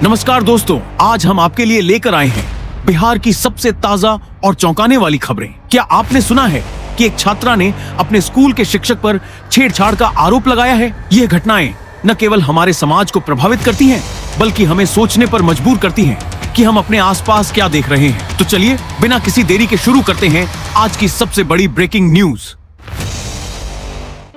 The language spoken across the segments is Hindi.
नमस्कार दोस्तों, आज हम आपके लिए लेकर आए हैं बिहार की सबसे ताजा और चौंकाने वाली खबरें। क्या आपने सुना है कि एक छात्रा ने अपने स्कूल के शिक्षक पर छेड़छाड़ का आरोप लगाया है? ये घटनाएं न केवल हमारे समाज को प्रभावित करती हैं, बल्कि हमें सोचने पर मजबूर करती हैं कि हम अपने आसपास क्या देख रहे हैं। तो चलिए बिना किसी देरी के शुरू करते हैं आज की सबसे बड़ी ब्रेकिंग न्यूज।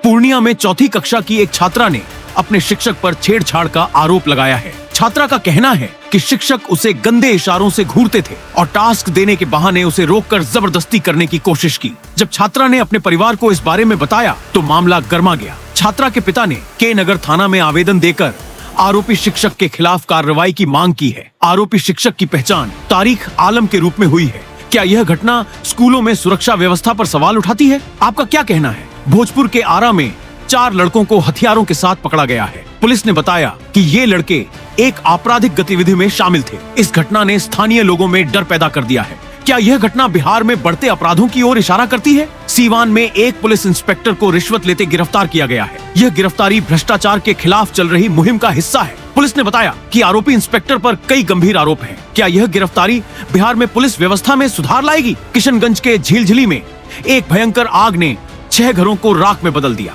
पूर्णिया में चौथी कक्षा की एक छात्रा ने अपने शिक्षक पर छेड़छाड़ का आरोप लगाया है। छात्रा का कहना है कि शिक्षक उसे गंदे इशारों से घूरते थे और टास्क देने के बहाने उसे रोककर जबरदस्ती करने की कोशिश की। जब छात्रा ने अपने परिवार को इस बारे में बताया तो मामला गर्मा गया। छात्रा के पिता ने के नगर थाना में आवेदन देकर आरोपी शिक्षक के खिलाफ कार्रवाई की मांग की है। आरोपी शिक्षक की पहचान तारिक आलम के रूप में हुई है। क्या यह घटना स्कूलों में सुरक्षा व्यवस्था पर सवाल उठाती है? आपका क्या कहना है? भोजपुर के आरा में 4 लड़कों को हथियारों के साथ पकड़ा गया है। पुलिस ने बताया कि ये लड़के एक आपराधिक गतिविधि में शामिल थे। इस घटना ने स्थानीय लोगों में डर पैदा कर दिया है। क्या यह घटना बिहार में बढ़ते अपराधों की ओर इशारा करती है? सीवान में एक पुलिस इंस्पेक्टर को रिश्वत लेते गिरफ्तार किया गया है। यह गिरफ्तारी भ्रष्टाचार के खिलाफ चल रही मुहिम का हिस्सा है। पुलिस ने बताया कि आरोपी इंस्पेक्टर पर कई गंभीर आरोप हैं। क्या यह गिरफ्तारी बिहार में पुलिस व्यवस्था में सुधार लाएगी? किशनगंज के झीलझिली में एक भयंकर आग ने 6 घरों को राख में बदल दिया।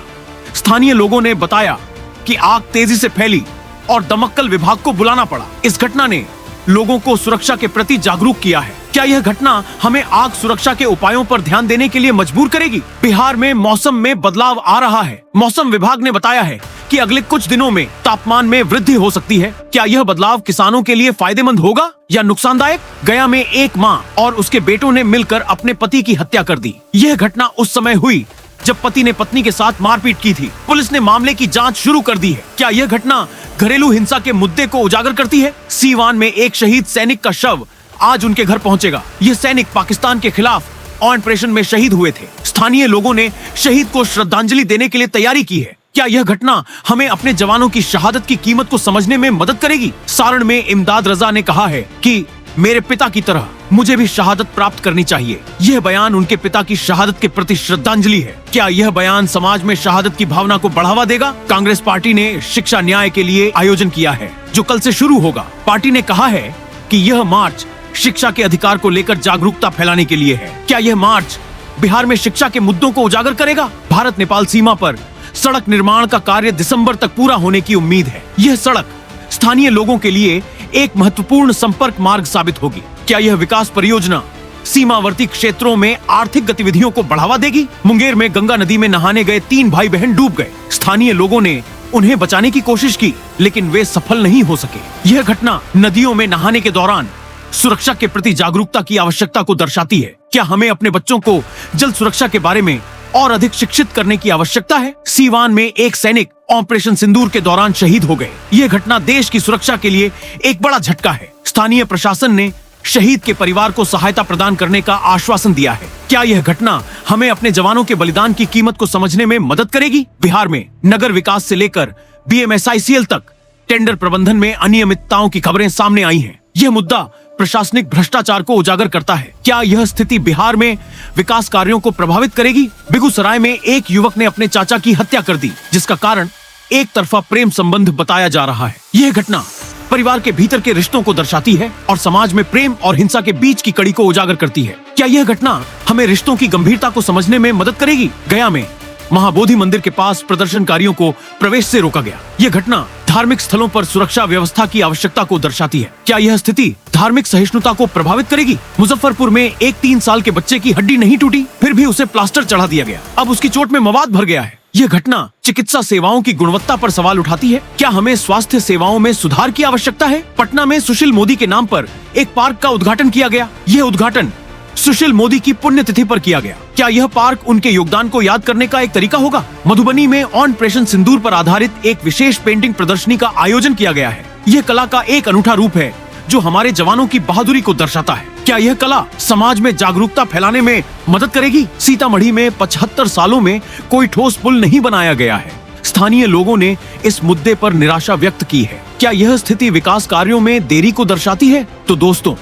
स्थानीय लोगों ने बताया कि आग तेजी से फैली और दमकल विभाग को बुलाना पड़ा। इस घटना ने लोगों को सुरक्षा के प्रति जागरूक किया है। क्या यह घटना हमें आग सुरक्षा के उपायों पर ध्यान देने के लिए मजबूर करेगी? बिहार में मौसम में बदलाव आ रहा है। मौसम विभाग ने बताया है कि अगले कुछ दिनों में तापमान में वृद्धि हो सकती है। क्या यह बदलाव किसानों के लिए फायदेमंद होगा या नुकसानदायक? गया में एक मां और उसके बेटों ने मिलकर अपने पति की हत्या कर दी। यह घटना उस समय हुई जब पति ने पत्नी के साथ मारपीट की थी। पुलिस ने मामले की जांच शुरू कर दी है। क्या यह घटना घरेलू हिंसा के मुद्दे को उजागर करती है? सीवान में एक शहीद सैनिक का शव आज उनके घर पहुंचेगा। यह सैनिक पाकिस्तान के खिलाफ ऑपरेशन में शहीद हुए थे। स्थानीय लोगों ने शहीद को श्रद्धांजलि देने के लिए तैयारी की है। क्या यह घटना हमें अपने जवानों की शहादत की कीमत को समझने में मदद करेगी? सारण में इमदाद रजा ने कहा है कि मेरे पिता की तरह मुझे भी शहादत प्राप्त करनी चाहिए। यह बयान उनके पिता की शहादत के प्रति श्रद्धांजलि है। क्या यह बयान समाज में शहादत की भावना को बढ़ावा देगा? कांग्रेस पार्टी ने शिक्षा न्याय के लिए आयोजन किया है, जो कल से शुरू होगा। पार्टी ने कहा है कि यह मार्च शिक्षा के अधिकार को लेकर जागरूकता फैलाने के लिए है। क्या यह मार्च बिहार में शिक्षा के मुद्दों को उजागर करेगा? भारत नेपाल सीमा पर सड़क निर्माण का कार्य दिसंबर तक पूरा होने की उम्मीद है। यह सड़क स्थानीय लोगों के लिए एक महत्वपूर्ण संपर्क मार्ग साबित होगी। क्या यह विकास परियोजना सीमावर्ती क्षेत्रों में आर्थिक गतिविधियों को बढ़ावा देगी? मुंगेर में गंगा नदी में नहाने गए 3 भाई बहन डूब गए। स्थानीय लोगों ने उन्हें बचाने की कोशिश की, लेकिन वे सफल नहीं हो सके। यह घटना नदियों में नहाने के दौरान सुरक्षा के प्रति जागरूकता की आवश्यकता को दर्शाती है। क्या हमें अपने बच्चों को जल सुरक्षा के बारे में और अधिक शिक्षित करने की आवश्यकता है? सीवान में एक सैनिक ऑपरेशन सिंदूर के दौरान शहीद हो गए। यह घटना देश की सुरक्षा के लिए एक बड़ा झटका है। स्थानीय प्रशासन ने शहीद के परिवार को सहायता प्रदान करने का आश्वासन दिया है। क्या यह घटना हमें अपने जवानों के बलिदान की कीमत को समझने में मदद करेगी? बिहार में नगर विकास से लेकर BMSICL तक टेंडर प्रबंधन में अनियमितताओं की खबरें सामने आई हैं। यह मुद्दा प्रशासनिक भ्रष्टाचार को उजागर करता है। क्या यह स्थिति बिहार में विकास कार्यों को प्रभावित करेगी? बेगूसराय में एक युवक ने अपने चाचा की हत्या कर दी, जिसका कारण एक तरफा प्रेम संबंध बताया जा रहा है। यह घटना परिवार के भीतर के रिश्तों को दर्शाती है और समाज में प्रेम और हिंसा के बीच की कड़ी को उजागर करती है। क्या यह घटना हमें रिश्तों की गंभीरता को समझने में मदद करेगी? गया में महाबोधि मंदिर के पास प्रदर्शनकारियों को प्रवेश से रोका गया। यह घटना धार्मिक स्थलों पर सुरक्षा व्यवस्था की आवश्यकता को दर्शाती है। क्या यह स्थिति धार्मिक सहिष्णुता को प्रभावित करेगी? मुजफ्फरपुर में एक 3 साल के बच्चे की हड्डी नहीं टूटी, फिर भी उसे प्लास्टर चढ़ा दिया गया। अब उसकी चोट में मवाद भर गया है। यह घटना चिकित्सा सेवाओं की गुणवत्ता पर सवाल उठाती है। क्या हमें स्वास्थ्य सेवाओं में सुधार की आवश्यकता है? पटना में सुशील मोदी के नाम पर एक पार्क का उद्घाटन किया गया। यह उद्घाटन सुशील मोदी की पुण्यतिथि पर किया गया। क्या यह पार्क उनके योगदान को याद करने का एक तरीका होगा? मधुबनी में ऑपरेशन सिंदूर पर आधारित एक विशेष पेंटिंग प्रदर्शनी का आयोजन किया गया है। यह कला का एक अनूठा रूप है जो हमारे जवानों की बहादुरी को दर्शाता है। क्या यह कला समाज में जागरूकता फैलाने में मदद करेगी? सीतामढ़ी में 75 सालों में कोई ठोस पुल नहीं बनाया गया है। स्थानीय लोगों ने इस मुद्दे पर निराशा व्यक्त की है। क्या यह स्थिति विकास कार्यों में देरी को दर्शाती है? तो दोस्तों,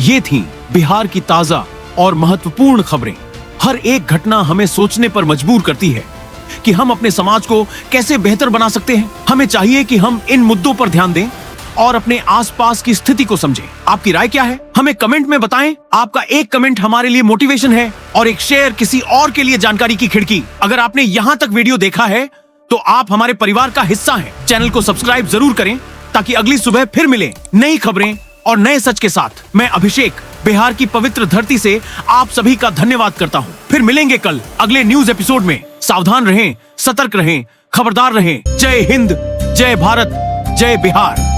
ये थी बिहार की ताजा और महत्वपूर्ण खबरें। हर एक घटना हमें सोचने पर मजबूर करती है कि हम अपने समाज को कैसे बेहतर बना सकते हैं। हमें चाहिए कि हम इन मुद्दों पर ध्यान दें और अपने आसपास की स्थिति को समझें। आपकी राय क्या है, हमें कमेंट में बताएं। आपका एक कमेंट हमारे लिए मोटिवेशन है और एक शेयर किसी और के लिए जानकारी की खिड़की। अगर आपने यहाँ तक वीडियो देखा है तो आप हमारे परिवार का हिस्सा हैं। चैनल को सब्सक्राइब जरूर करें ताकि अगली सुबह फिर मिले नई खबरें और नए सच के साथ। मैं अभिषेक बिहार की पवित्र धरती से आप सभी का धन्यवाद करता हूँ। फिर मिलेंगे कल अगले न्यूज एपिसोड में। सावधान रहें, सतर्क रहें, खबरदार रहें। जय हिंद, जय भारत, जय बिहार।